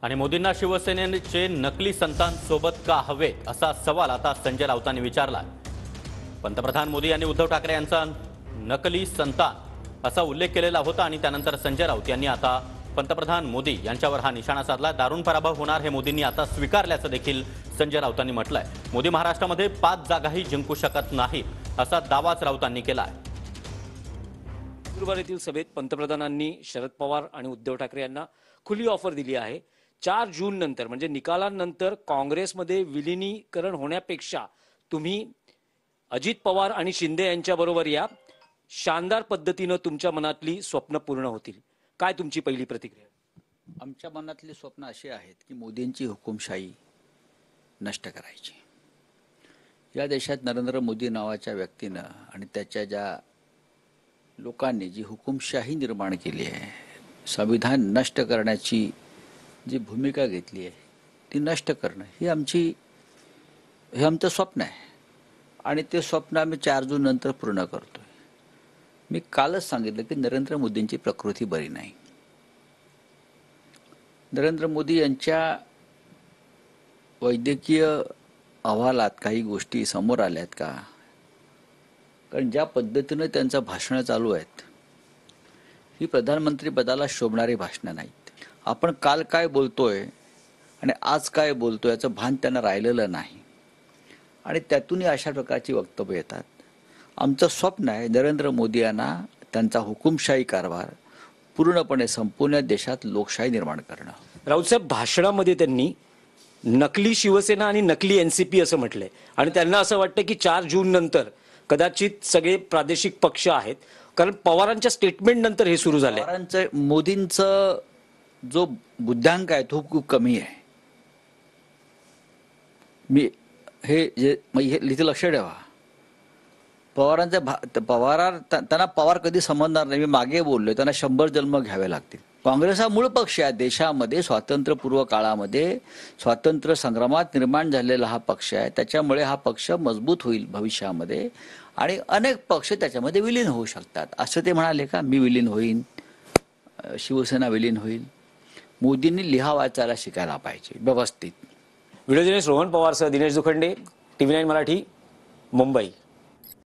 आणि मोदींना शिवसेनेचे नकली संतान सोबत का हवे असा सवाल आता संजय राऊतांनी विचारला। पंतप्रधान मोदी यांनी उद्धव ठाकरे यांचा नकली संतान असा उल्लेख केलेला होता आणि त्यानंतर संजय राऊत यांनी आता पंतप्रधान मोदी यांच्यावर हा निशाणा साधला। दारुण पराभव होणार हे मोदींनी आता स्वीकारल्याचं देखील संजय राऊतांनी म्हटलंय। मोदी महाराष्ट्रामध्ये 5 जागाही जिंकू शकत नाहीत असा दावाच राऊतांनी केलाय। नंदुरबार येथील सभेत पंतप्रधानांनी शरद पवार आणि उद्धव ठाकरे यांना खुली ऑफर दिली आहे। 4 जून नंतर म्हणजे निकालानंतर काँग्रेसमध्ये विलीनीकरण होण्यापेक्षा तुम्ही अजित पवार आणि शिंदे यांच्याबरोबर या, शानदार पद्धतीने तुमच्या मनातली स्वप्न पूर्ण होतील। काय तुमची पहिली प्रतिक्रिया? आमच्या मनातली स्वप्न अशी आहेत की मोदींची हुकुमशाही नष्ट करायची। या देशात नरेंद्र मोदी नावाच्या व्यक्तीनं आणि त्याच्या ज्या लोकांनी जी हुकुमशाही निर्माण केली आहे, संविधान नष्ट करण्याची जी भूमिका घेतली आहे ती नष्ट करणं हे आमचं स्वप्न आहे आणि ते स्वप्न आम्ही 4 जून नंतर पूर्ण करतोय। मी कालच सांगितलं की नरेंद्र मोदींची प्रकृती बरी नाही। नरेंद्र मोदी यांच्या वैद्यकीय अहवालात काही गोष्टी समोर आल्यात का? कारण ज्या पद्धतीने त्यांचं भाषण चालू आहेत ही प्रधानमंत्री पदाला शोभणारी भाषणं नाहीत। आपण काल काय बोलतोय आणि आज काय बोलतोय याचं भान त्यांना राहिलेलं नाही आणि त्यातूनही अशा प्रकारची वक्तव्य येतात। आमचं स्वप्न आहे नरेंद्र मोदी यांना त्यांचा हुकुमशाही कारभार पूर्णपणे संपूर्ण देशात लोकशाही निर्माण करणं। राऊतसाहेब, भाषणामध्ये त्यांनी नकली शिवसेना आणि नकली एनसीपी असं म्हटलंय आणि त्यांना असं वाटतं की 4 जून नंतर कदाचित सगळे प्रादेशिक पक्ष आहेत, कारण पवारांच्या स्टेटमेंट नंतर हे सुरू झालंय। पवारांचं मोदींचं जो बुद्ध्यांक आहे तो खूप कमी आहे। मी हे लिहिते लक्ष ठेवा। त्यांना पवार कधी समजणार नाही। मी मागे बोललोय त्यांना 100 जन्म घ्यावे लागतील। काँग्रेस हा मूळ पक्ष आहे। देशामध्ये स्वातंत्र्यपूर्व काळामध्ये स्वातंत्र्य संग्रामात निर्माण झालेला हा पक्ष आहे। त्याच्यामुळे हा पक्ष मजबूत होईल भविष्यामध्ये आणि अनेक पक्ष त्याच्यामध्ये विलीन होऊ शकतात। असं ते म्हणाले का मी विलीन होईन, शिवसेना विलीन होईल? मोदींनी लिहा वाचायला शिकायला पाहिजे व्यवस्थित। व्हिडिओ जर्नलिस्ट रोहन पवारसह दिनेश दुखंडे, TV9 मराठी, मुंबई।